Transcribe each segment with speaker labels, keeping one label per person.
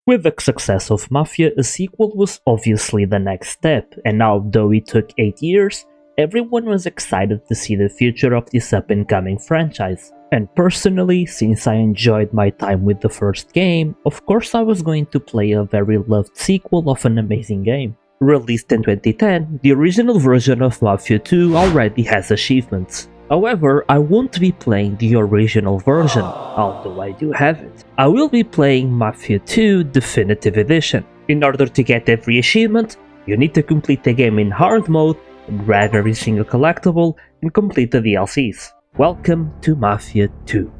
Speaker 1: With the success of Mafia, a sequel was obviously the next step, and although it took 8 years, everyone was excited to see the future of this up-and-coming franchise. And personally, since I enjoyed my time with the first game, of course I was going to play a very loved sequel of an amazing game. Released in 2010, the original version of Mafia 2 already has achievements. However, I won't be playing the original version, although I do have it. I will be playing Mafia 2 Definitive Edition. In order to get every achievement, you need to complete the game in hard mode, grab every single collectible, and complete the DLCs. Welcome to Mafia 2.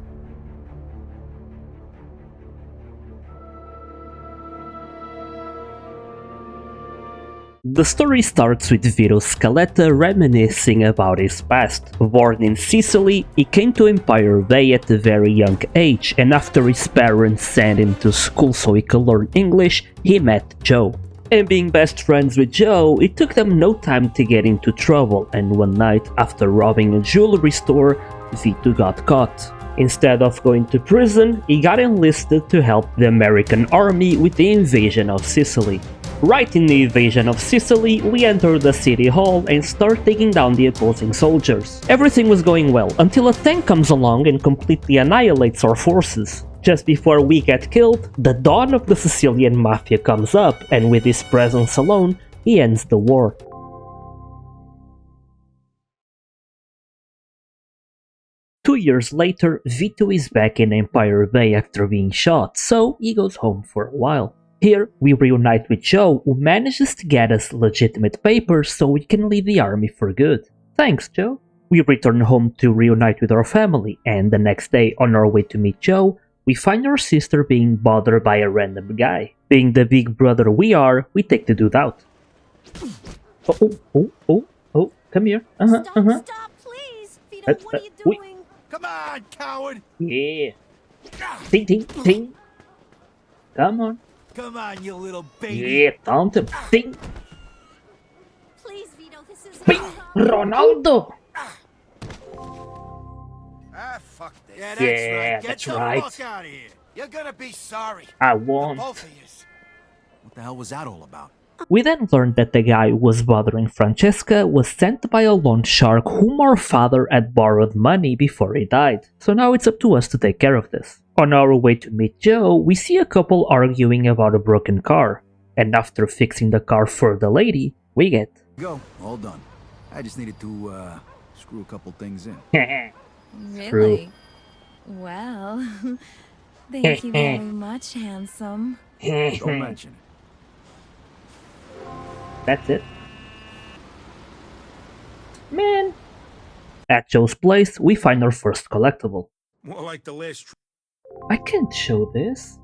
Speaker 1: The story starts with Vito Scaletta reminiscing about his past. Born in Sicily, he came to Empire Bay at a very young age, and after his parents sent him to school so he could learn English, he met Joe. And being best friends with Joe, it took them no time to get into trouble, and one night, after robbing a jewelry store, Vito got caught. Instead of going to prison, he got enlisted to help the American army with the invasion of Sicily. Right in the invasion of Sicily, we enter the city hall and start taking down the opposing soldiers. Everything was going well, until a tank comes along and completely annihilates our forces. Just before we get killed, the Don of the Sicilian Mafia comes up, and with his presence alone, he ends the war. Two years later, Vito is back in Empire Bay after being shot, so he goes home for a while. Here, we reunite with Joe, who manages to get us legitimate papers so we can leave the army for good. Thanks, Joe. We return home to reunite with our family, and the next day, on our way to meet Joe, we find our sister being bothered by a random guy. Being the big brother we are, we take the dude out. Oh, come here.
Speaker 2: Stop, please! Vito, what are you doing?
Speaker 3: Come on, coward!
Speaker 1: Yeah. Ting, ting, ting. Come on.
Speaker 3: Come on, you little baby!
Speaker 1: Yeah, taunt him. Ting.
Speaker 2: Please, Vito, this is
Speaker 1: Bing. Ronaldo!
Speaker 3: Ah, fuck this.
Speaker 1: Yeah,
Speaker 3: Get
Speaker 1: that's
Speaker 3: the
Speaker 1: right.
Speaker 3: fuck out of here. You're gonna be sorry.
Speaker 1: I won.
Speaker 3: Both of you. What the hell was that all about?
Speaker 1: We then learned that the guy who was bothering Francesca was sent by a loan shark whom our father had borrowed money before he died. So now it's up to us to take care of this. On our way to meet Joe, we see a couple arguing about a broken car. And after fixing the car for the lady, we get...
Speaker 4: Go, all done. I just needed to, screw a couple things in.
Speaker 2: Really? Well, thank you very much, handsome.
Speaker 4: Don't mention it.
Speaker 1: That's it. Man. At Joe's place, we find our first collectible.
Speaker 3: More like the last.
Speaker 1: I can't show this.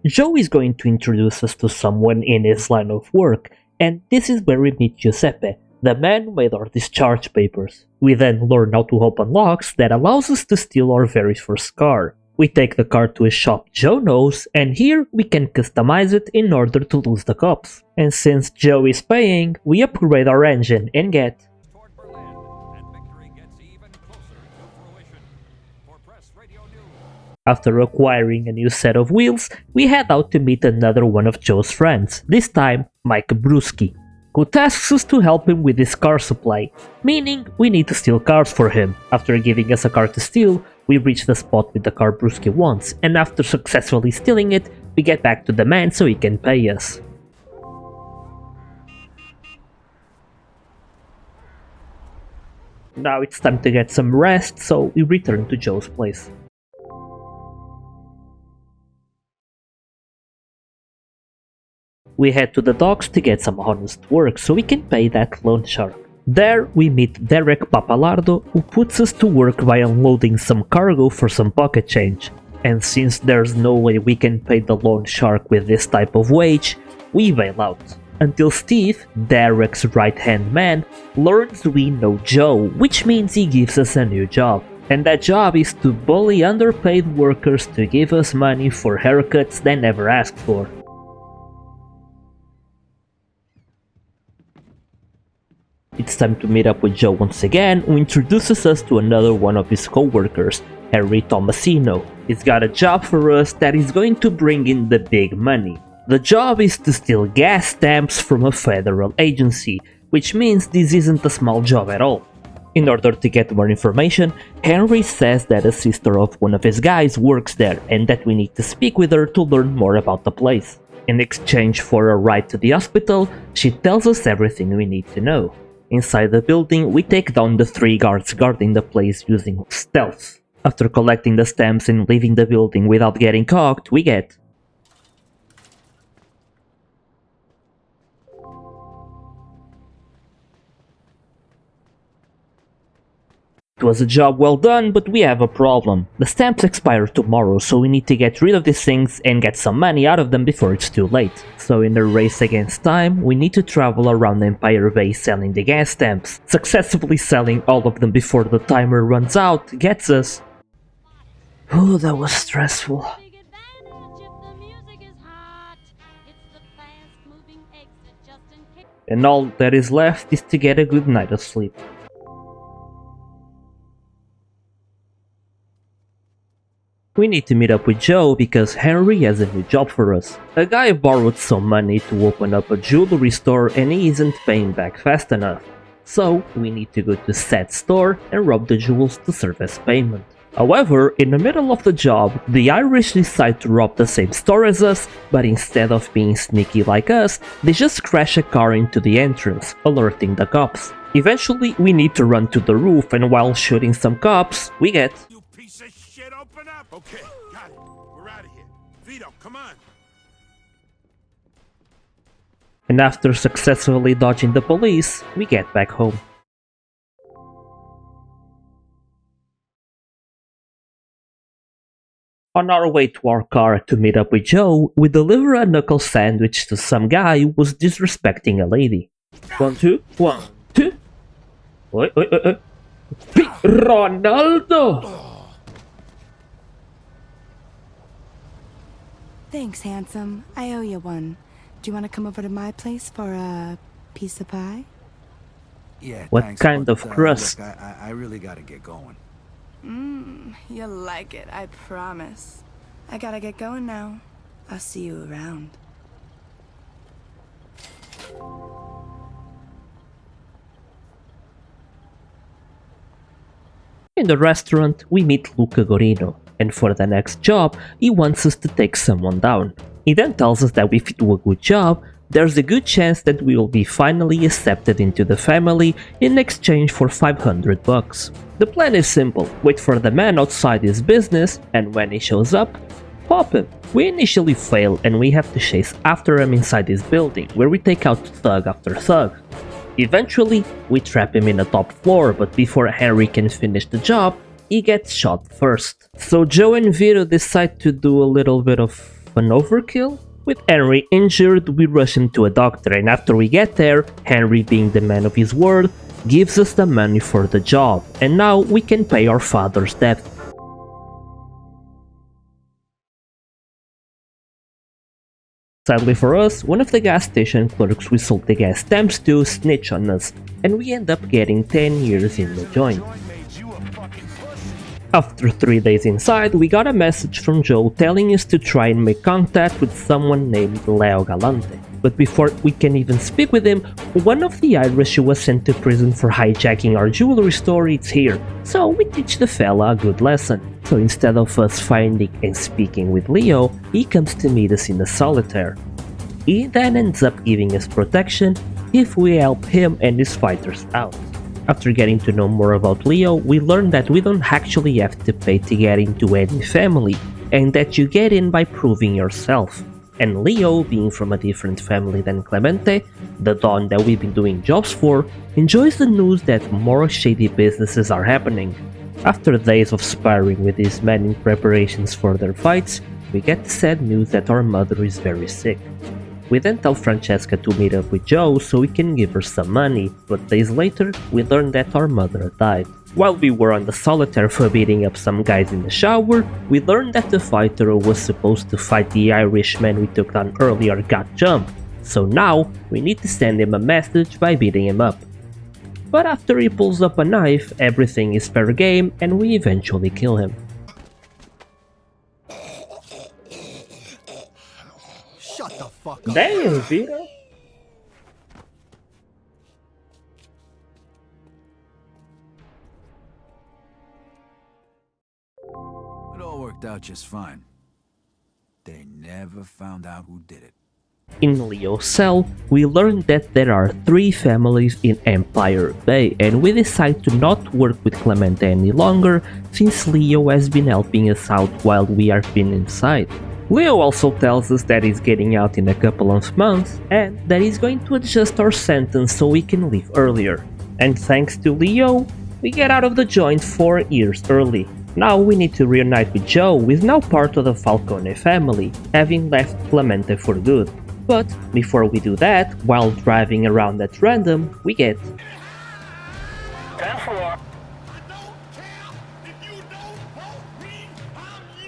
Speaker 1: Joe is going to introduce us to someone in his line of work, and this is where we meet Giuseppe, the man who made our discharge papers. We then learn how to open locks that allows us to steal our very first car. We take the car to a shop Joe knows, and here we can customize it in order to lose the cops. And since Joe is paying, we upgrade our engine and get... After acquiring a new set of wheels, we head out to meet another one of Joe's friends, this time Mike Bruschi, who tasks us to help him with his car supply, meaning we need to steal cars for him. After giving us a car to steal, we reach the spot with the car Bruschi wants, and after successfully stealing it, we get back to the man so he can pay us. Now it's time to get some rest, so we return to Joe's place. We head to the docks to get some honest work so we can pay that loan shark. There we meet Derek Papalardo, who puts us to work by unloading some cargo for some pocket change. And since there's no way we can pay the loan shark with this type of wage, we bail out. Until Steve, Derek's right-hand man, learns we know Joe, which means he gives us a new job. And that job is to bully underpaid workers to give us money for haircuts they never asked for. It's time to meet up with Joe once again, who introduces us to another one of his co-workers, Harry Tomasino. He's got a job for us that is going to bring in the big money. The job is to steal gas stamps from a federal agency, which means this isn't a small job at all. In order to get more information, Henry says that a sister of one of his guys works there and that we need to speak with her to learn more about the place. In exchange for a ride to the hospital, she tells us everything we need to know. Inside the building, we take down the 3 guards guarding the place using stealth. After collecting the stamps and leaving the building without getting caught, we get It was a job well done, but we have a problem. The stamps expire tomorrow, so we need to get rid of these things and get some money out of them before it's too late. So in a race against time, we need to travel around Empire Bay selling the gas stamps. Successfully selling all of them before the timer runs out gets us. Oh, that was stressful. And all that is left is to get a good night of sleep. We need to meet up with Joe because Henry has a new job for us. A guy borrowed some money to open up a jewelry store and he isn't paying back fast enough. So we need to go to said store and rob the jewels to serve as payment. However, in the middle of the job, the Irish decide to rob the same store as us, but instead of being sneaky like us, they just crash a car into the entrance, alerting the cops. Eventually, we need to run to the roof and while shooting some cops, we get
Speaker 3: You piece of shit, open up! Okay, got it. We're out of here. Vito, come on.
Speaker 1: and after successfully dodging the police, we get back home. On our way to our car to meet up with Joe, we deliver a knuckle sandwich to some guy who was disrespecting a lady. 1, 2, 1, 2. Oi, oi, oi, oi. Ronaldo!
Speaker 5: Thanks, handsome. I owe you one. Do you want to come over to my place for a piece of pie?
Speaker 4: Yeah,
Speaker 1: What
Speaker 4: thanks,
Speaker 1: kind
Speaker 4: but,
Speaker 1: of crust?
Speaker 4: Look, I really gotta get going.
Speaker 5: You'll like it, I promise. I gotta get going now. I'll see you around.
Speaker 1: In the restaurant, we meet Luca Gorino, and for the next job, he wants us to take someone down. He then tells us that if we do a good job, there's a good chance that we will be finally accepted into the family in exchange for $500. The plan is simple: wait for the man outside his business, and when he shows up, pop him. We initially fail and we have to chase after him inside his building, where we take out thug after thug. Eventually, we trap him in the top floor, but before Henry can finish the job, he gets shot first. So Joe and Vito decide to do a little bit of an overkill. With Henry injured, we rush him to a doctor, and after we get there, Henry, being the man of his word, gives us the money for the job, and now we can pay our father's debt. Sadly for us, one of the gas station clerks we sold the gas stamps to snitched on us, and we end up getting 10 years in the joint. After 3 days inside, we got a message from Joe telling us to try and make contact with someone named Leo Galante. But before we can even speak with him, one of the Irish who was sent to prison for hijacking our jewelry store is here, so we teach the fella a good lesson. So instead of us finding and speaking with Leo, he comes to meet us in the solitaire. He then ends up giving us protection if we help him and his fighters out. After getting to know more about Leo, we learn that we don't actually have to pay to get into any family, and that you get in by proving yourself. And Leo, being from a different family than Clemente, the Don that we've been doing jobs for, enjoys the news that more shady businesses are happening. After days of sparring with these men in preparations for their fights, we get the sad news that our mother is very sick. We then tell Francesca to meet up with Joe so we can give her some money, but days later, we learn that our mother died. While we were on the solitaire for beating up some guys in the shower, we learned that the fighter who was supposed to fight the Irishman we took down earlier got jumped, so now we need to send him a message by beating him up. But after he pulls up a knife, everything is fair game and we eventually kill him.
Speaker 4: Shut the fuck up.
Speaker 1: Damn, Vito.
Speaker 4: It all worked out just fine. They never found out who did it.
Speaker 1: In Leo's cell, we learn that there are 3 families in Empire Bay, and we decide to not work with Clemente any longer since Leo has been helping us out while we have been inside. Leo also tells us that he's getting out in a couple of months and that he's going to adjust our sentence so we can leave earlier. And thanks to Leo, we get out of the joint 4 years early. Now we need to reunite with Joe, who is now part of the Falcone family, having left Clemente for good. But before we do that, while driving around at random, we get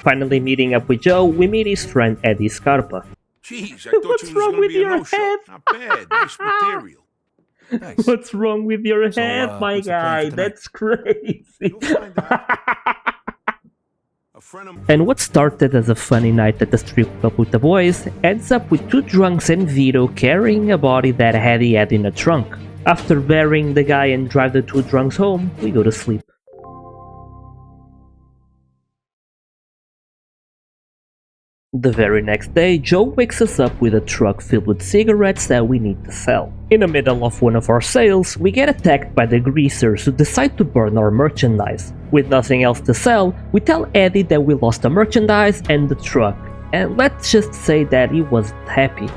Speaker 1: finally meeting up with Joe, we meet his friend Eddie Scarpa.
Speaker 3: Jeez, I thought
Speaker 1: What's
Speaker 3: you was
Speaker 1: wrong
Speaker 3: gonna
Speaker 1: with
Speaker 3: be a
Speaker 1: your
Speaker 3: no-show.
Speaker 1: head?
Speaker 3: Not bad. Nice material.
Speaker 4: Thanks.
Speaker 1: What's wrong with your
Speaker 4: So,
Speaker 1: head, my
Speaker 4: what's the plan
Speaker 1: guy?
Speaker 4: for tonight?
Speaker 1: That's crazy.
Speaker 3: You'll find out. A friend of
Speaker 1: And what started as a funny night at the strip club with the boys ends up with 2 drunks and Vito carrying a body that Eddie had in a trunk. After burying the guy and drive the 2 drunks home, we go to sleep. The very next day, Joe wakes us up with a truck filled with cigarettes that we need to sell. In the middle of one of our sales, we get attacked by the greasers who decide to burn our merchandise. With nothing else to sell, we tell Eddie that we lost the merchandise and the truck, and let's just say that he wasn't happy.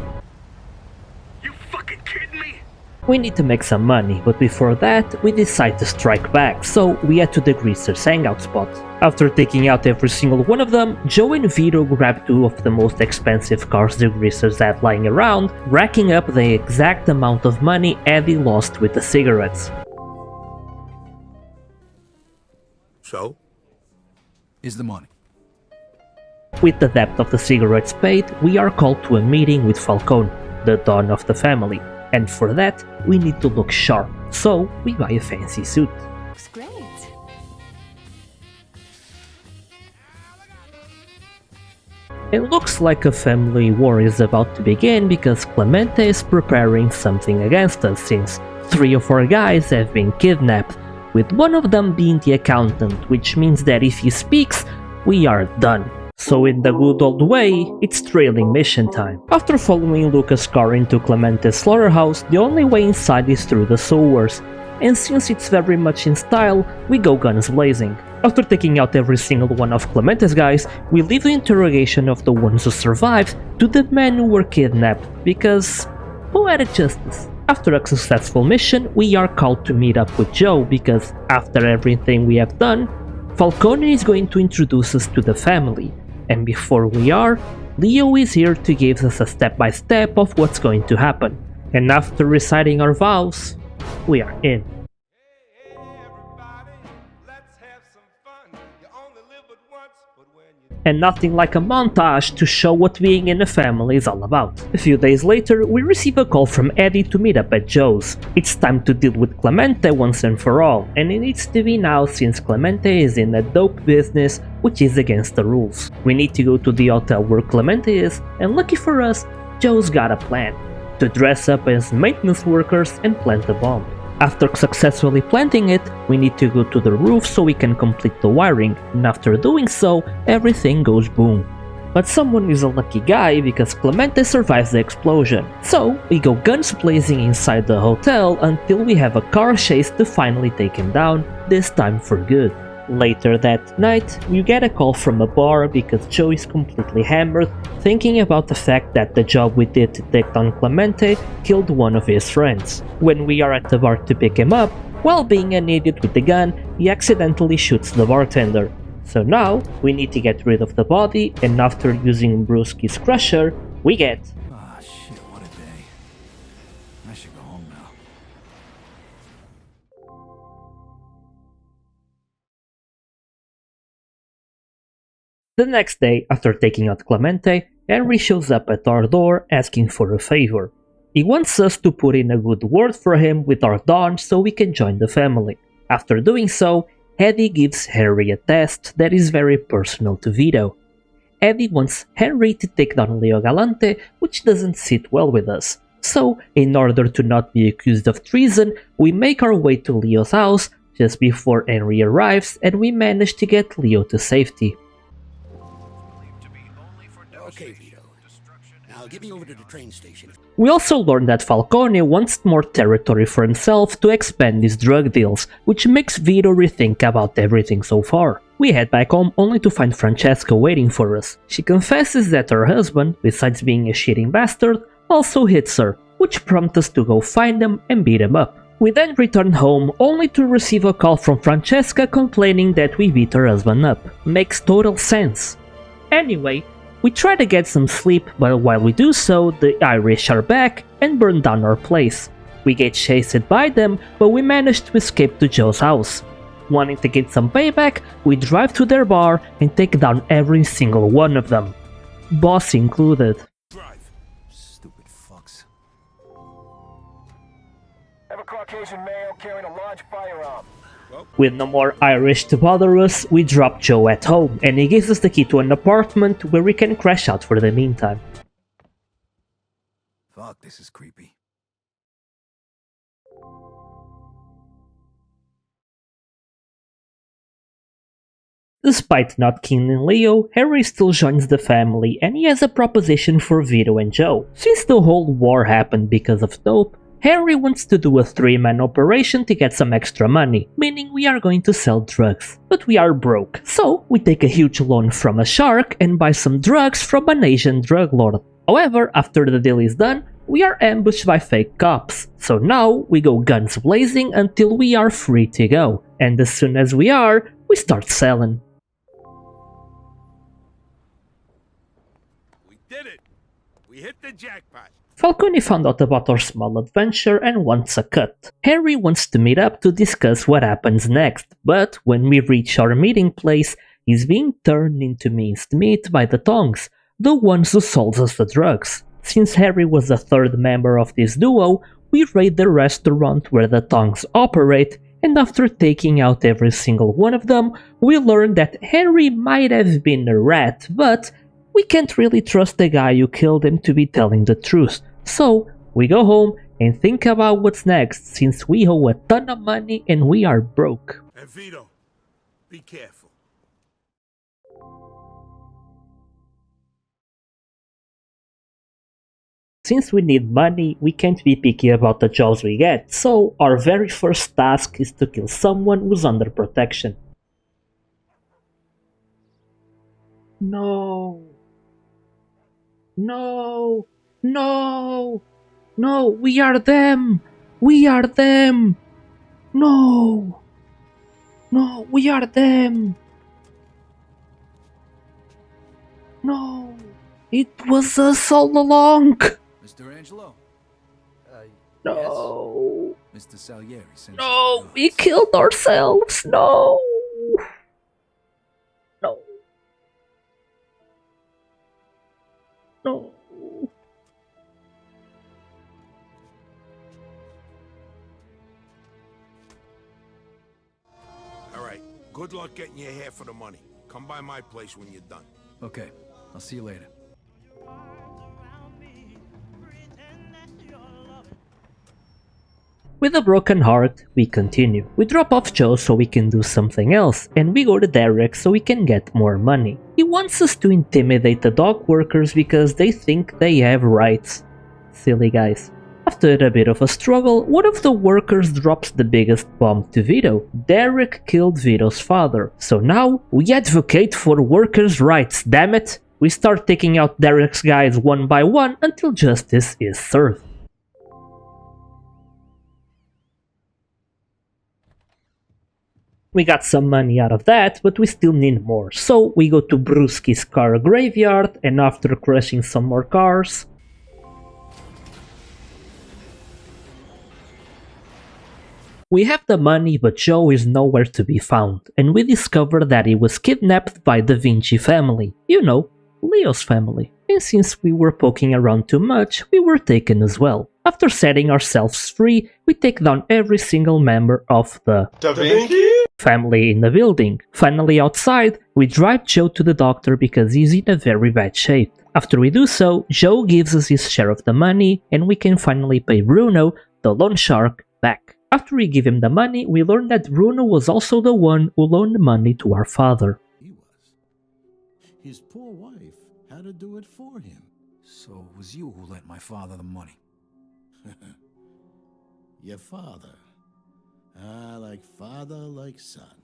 Speaker 3: You fucking kidding me?
Speaker 1: We need to make some money, but before that, we decide to strike back, so we head to the greasers' hangout spot. After taking out every single one of them, Joe and Vito grab 2 of the most expensive cars the greasers had lying around, racking up the exact amount of money Eddie lost with the cigarettes.
Speaker 3: So?
Speaker 4: Is the money.
Speaker 1: With the debt of the cigarettes paid, we are called to a meeting with Falcone, the Don of the family, and for that, we need to look sharp, so we buy a fancy suit.
Speaker 2: Looks great.
Speaker 1: It looks like a family war is about to begin because Clemente is preparing something against us since 3 of our guys have been kidnapped, with one of them being the accountant, which means that if he speaks, we are done. So in the good old way, it's trailing mission time. After following Lucas' car into Clemente's slaughterhouse, the only way inside is through the sewers, and since it's very much in style, we go guns blazing. After taking out every single one of Clemente's guys, we leave the interrogation of the ones who survived to the men who were kidnapped, because poetic justice. After a successful mission, we are called to meet up with Joe, because after everything we have done, Falcone is going to introduce us to the family. And before we are, Leo is here to give us a step-by-step of what's going to happen. And after reciting our vows, we are in. And nothing like a montage to show what being in a family is all about. A few days later, we receive a call from Eddie to meet up at Joe's. It's time to deal with Clemente once and for all, and it needs to be now since Clemente is in a dope business which is against the rules. We need to go to the hotel where Clemente is, and lucky for us, Joe's got a plan. To dress up as maintenance workers and plant a bomb. After successfully planting it, we need to go to the roof so we can complete the wiring, and after doing so, everything goes boom. But someone is a lucky guy because Clemente survives the explosion, so we go guns blazing inside the hotel until we have a car chase to finally take him down, this time for good. Later that night, we get a call from a bar because Joe is completely hammered, thinking about the fact that the job we did to take down Clemente killed one of his friends. When we are at the bar to pick him up, while being an idiot with the gun, he accidentally shoots the bartender. So now, we need to get rid of the body, and after using Brewski's crusher, we get
Speaker 4: Ah, shit, what a day. I should go home now.
Speaker 1: The next day, after taking out Clemente, Henry shows up at our door asking for a favor. He wants us to put in a good word for him with our Don so we can join the family. After doing so, Eddie gives Harry a test that is very personal to Vito. Eddie wants Henry to take down Leo Galante, which doesn't sit well with us. So, in order to not be accused of treason, we make our way to Leo's house just before Henry arrives, and we manage to get Leo to safety.
Speaker 6: Okay, Vito. Now get me over to the train station.
Speaker 1: We also learn that Falcone wants more territory for himself to expand his drug deals, which makes Vito rethink about everything so far. We head back home only to find Francesca waiting for us. She confesses that her husband, besides being a cheating bastard, also hits her, which prompts us to go find him and beat him up. We then return home only to receive a call from Francesca complaining that we beat her husband up. Makes total sense. Anyway, we try to get some sleep, but while we do so, the Irish are back and burn down our place. We get chased by them, but we manage to escape to Joe's house. Wanting to get some payback, we drive to their bar and take down every single one of them. Boss included.
Speaker 3: Drive.
Speaker 4: Stupid fucks.
Speaker 7: Have a Caucasian male carrying a large firearm.
Speaker 1: With no more Irish to bother us, we drop Joe at home, and he gives us the key to an apartment where we can crash out for the meantime.
Speaker 4: Fuck, this is creepy.
Speaker 1: Despite not killing Leo, Harry still joins the family, and he has a proposition for Vito and Joe. Since the whole war happened because of Dope, Harry wants to do a 3-man operation to get some extra money, meaning we are going to sell drugs. But we are broke, so we take a huge loan from a shark and buy some drugs from an Asian drug lord. However, after the deal is done, we are ambushed by fake cops, so now we go guns blazing until we are free to go, and as soon as we are, we start selling.
Speaker 3: We did it. We hit the jackpot.
Speaker 1: Falcone found out about our small adventure and wants a cut. Harry wants to meet up to discuss what happens next, but when we reach our meeting place, he's being turned into minced meat by the Tongs, the ones who sold us the drugs. Since Harry was the third member of this duo, we raid the restaurant where the Tongs operate, and after taking out every single one of them, we learn that Harry might have been a rat, but we can't really trust the guy who killed him to be telling the truth, so we go home and think about what's next since we owe a ton of money and we are broke.
Speaker 3: And Vito, be careful.
Speaker 1: Since we need money, we can't be picky about the jobs we get, so our very first task is to kill someone who's under protection. No. No, no, no, we are them! We are them! No! No, we are them! No! It was us all along!
Speaker 4: Mr. Angelo?
Speaker 1: No!
Speaker 4: Yes? Mr. Salieri sent
Speaker 1: No! We killed ourselves! No! No! No.
Speaker 3: All right. Good luck getting your hair for the money. Come by my place when you're done.
Speaker 4: Okay, I'll see you later.
Speaker 1: With a broken heart, we continue. We drop off Joe so we can do something else, and we go to Derek so we can get more money. He wants us to intimidate the dog workers because they think they have rights. Silly guys. After a bit of a struggle, one of the workers drops the biggest bomb to Vito. Derek killed Vito's father, so now we advocate for workers' rights, damn it! We start taking out Derek's guys one by one until justice is served. We got some money out of that, but we still need more, so we go to Brewski's car graveyard, and after crushing some more cars, we have the money, but Joe is nowhere to be found, and we discover that he was kidnapped by the Vinci family. You know, Leo's family. And since we were poking around too much, we were taken as well. After setting ourselves free, we take down every single member of the family in the building. Finally outside, we drive Joe to the doctor because he's in a very bad shape. After we do so, Joe gives us his share of the money and we can finally pay Bruno, the loan shark, back. After we give him the money, we learn that Bruno was also the one who loaned money to our father.
Speaker 8: He was. His poor wife had to do it for him.
Speaker 4: So it was you who lent my father the money.
Speaker 8: Your father. Ah, like father, like son.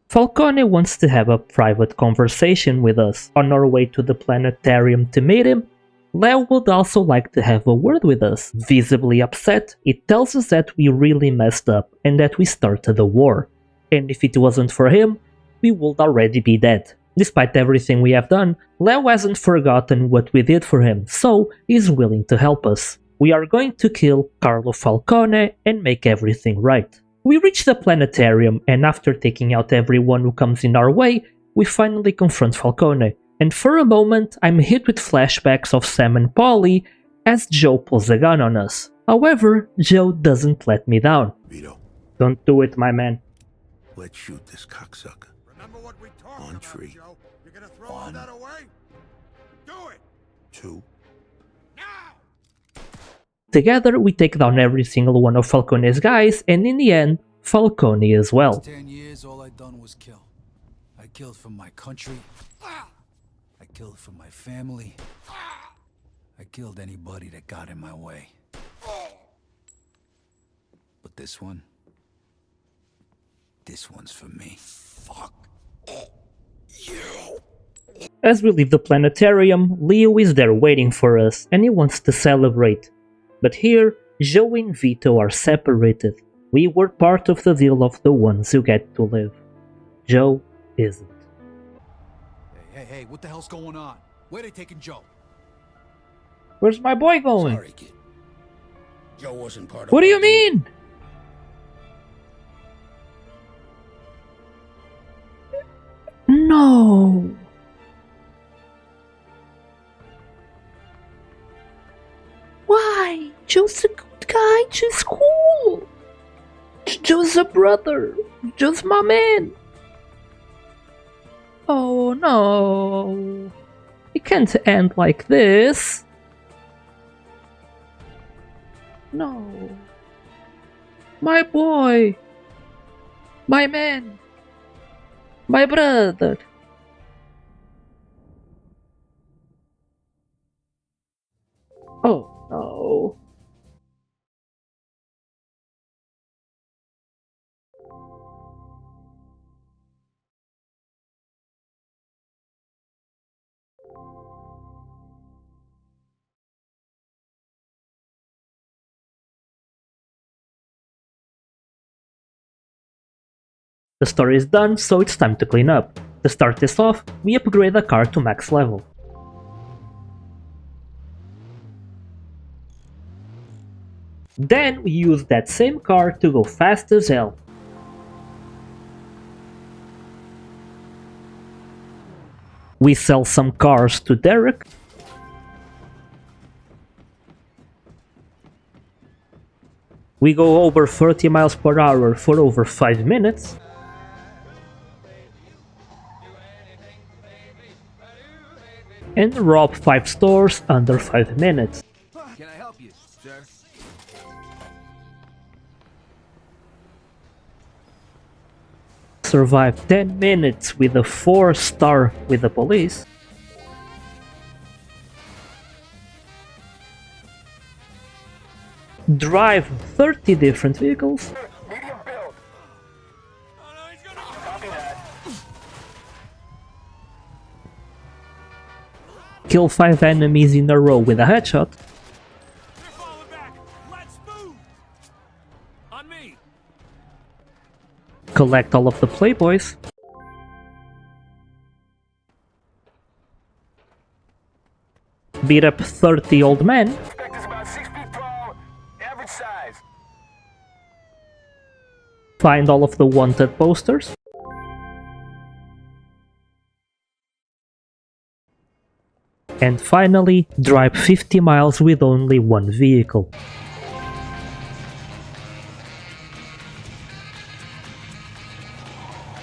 Speaker 1: Falcone wants to have a private conversation with us. On our way to the planetarium to meet him, Leo would also like to have a word with us. Visibly upset, it tells us that we really messed up and that we started a war. And if it wasn't for him, we would already be dead. Despite everything we have done, Leo hasn't forgotten what we did for him, so he's willing to help us. We are going to kill Carlo Falcone and make everything right. We reach the planetarium, and after taking out everyone who comes in our way, we finally confront Falcone. And for a moment, I'm hit with flashbacks of Sam and Polly as Joe pulls a gun on us. However, Joe doesn't let me down.
Speaker 6: Vito,
Speaker 1: Don't do it, my man.
Speaker 6: let's shoot this cocksucker.
Speaker 3: Remember what we talked
Speaker 6: On
Speaker 3: about,
Speaker 6: tree.
Speaker 3: Joe? You're gonna throw all that away? Do it!
Speaker 6: 2.
Speaker 3: Now!
Speaker 1: Together, we take down every single one of Falcone's guys, and in the end, Falcone as well.
Speaker 4: 10 years, all I done was kill. I killed for my country. I killed for my family. I killed anybody that got in my way. But this one's for me. Fuck you.
Speaker 1: As we leave the planetarium, Leo is there waiting for us, and he wants to celebrate. But here, Joe and Vito are separated. We were part of the deal of the ones who get to live. Joe isn't.
Speaker 4: Hey, what the hell's going on? Where they taking Joe?
Speaker 1: Where's my boy going?
Speaker 6: Sorry, kid. Joe wasn't part of
Speaker 1: What do you
Speaker 6: our deal.
Speaker 1: mean? No. Why? Joe's a good guy. Joe's cool. Joe's a brother. Joe's my man. Oh no. It can't end like this. No. My boy. My man. My brother. Oh no. The story is done, so it's time to clean up. To start this off, we upgrade the car to max level. Then we use that same car to go fast as hell. We sell some cars to Derek. We go over 30 miles per hour for over 5 minutes. And rob 5 stores under 5 minutes.
Speaker 4: Can I help you, sir?
Speaker 1: Survive 10 minutes with a 4-star with the police. Drive 30 different vehicles.
Speaker 7: Medium build. Copy that.
Speaker 1: Kill 5 enemies in a row with a headshot.
Speaker 3: They're falling back! Let's move! On me!
Speaker 1: Collect all of the Playboys. Beat up 30 old men.
Speaker 7: Suspect is about 6 feet tall, average size.
Speaker 1: Find all of the wanted posters. And finally, drive 50 miles with only one vehicle.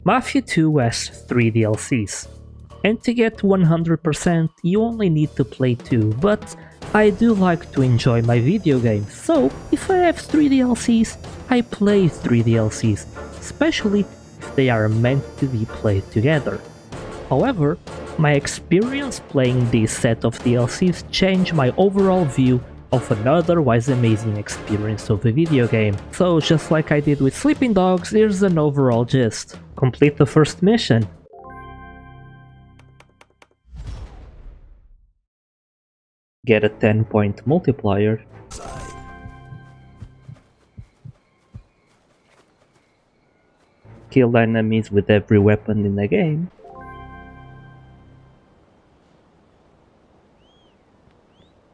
Speaker 1: Mafia 2 has 3 DLCs, and to get 100% you only need to play 2, but I do like to enjoy my video games, so if I have 3 DLCs, I play 3 DLCs, especially if they are meant to be played together. However, my experience playing this set of DLCs changed my overall view of an otherwise amazing experience of a video game. So just like I did with Sleeping Dogs, here's an overall gist. Complete the first mission. Get a 10-point multiplier. Kill enemies with every weapon in the game.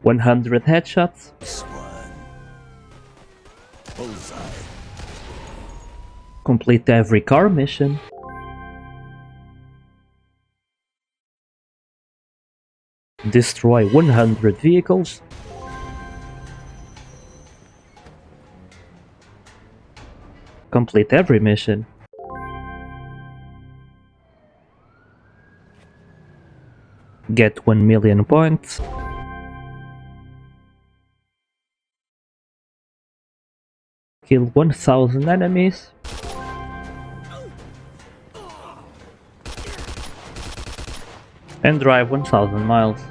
Speaker 1: $100 headshots. Complete every car mission. Destroy 100 vehicles. Complete every mission. Get 1 million points. Kill 1000 enemies. And drive 1000 miles.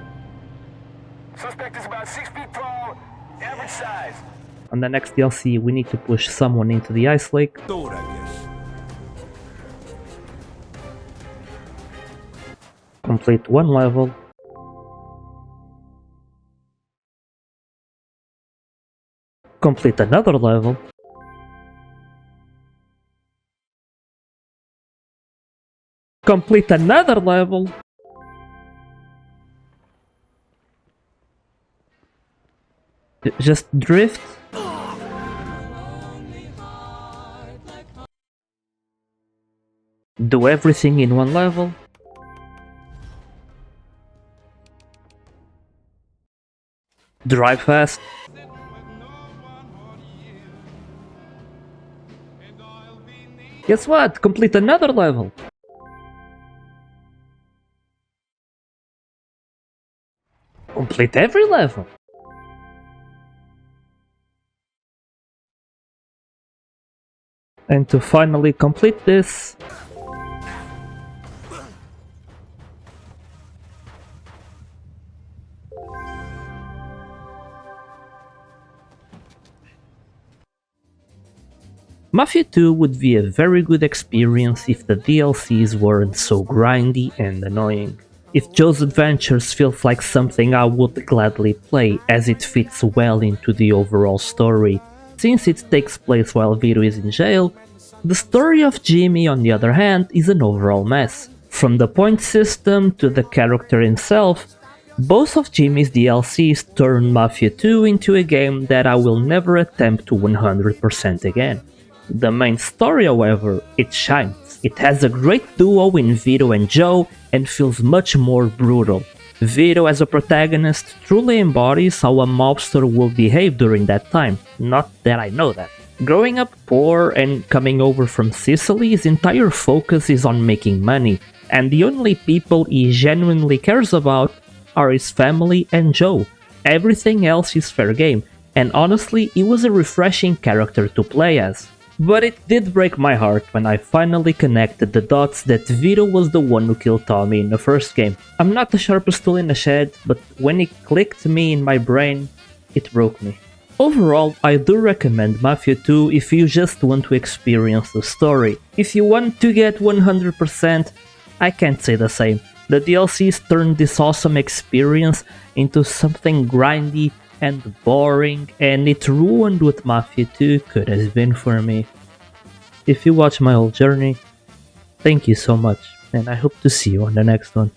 Speaker 7: Suspect is about 6 feet tall, average size.
Speaker 1: On the next DLC, we need to push someone into the ice lake.
Speaker 3: Do it, I guess.
Speaker 1: Complete 1 level. Complete another level. Complete another level. Just drift. Do everything in 1 level. Drive fast. Guess what? Complete another level. Complete every level. And to finally complete this, Mafia 2 would be a very good experience if the DLCs weren't so grindy and annoying. If Joe's Adventures feels like something I would gladly play, as it fits well into the overall story. Since it takes place while Vito is in jail, the story of Jimmy, on the other hand, is an overall mess. From the point system to the character himself, both of Jimmy's DLCs turn Mafia 2 into a game that I will never attempt to 100% again. The main story, however, it shines. It has a great duo in Vito and Joe and feels much more brutal. Vito as a protagonist truly embodies how a mobster will behave during that time, not that I know that. Growing up poor and coming over from Sicily, his entire focus is on making money, and the only people he genuinely cares about are his family and Joe. Everything else is fair game, and honestly, he was a refreshing character to play as. But it did break my heart when I finally connected the dots that Vito was the one who killed Tommy in the first game. I'm not the sharpest tool in the shed, but when it clicked me in my brain, it broke me. Overall, I do recommend Mafia 2 if you just want to experience the story. If you want to get 100%, I can't say the same. The DLCs turned this awesome experience into something grindy and boring, and it ruined what Mafia 2 could have been for me. If you watch my whole journey, thank you so much, and I hope to see you on the next one.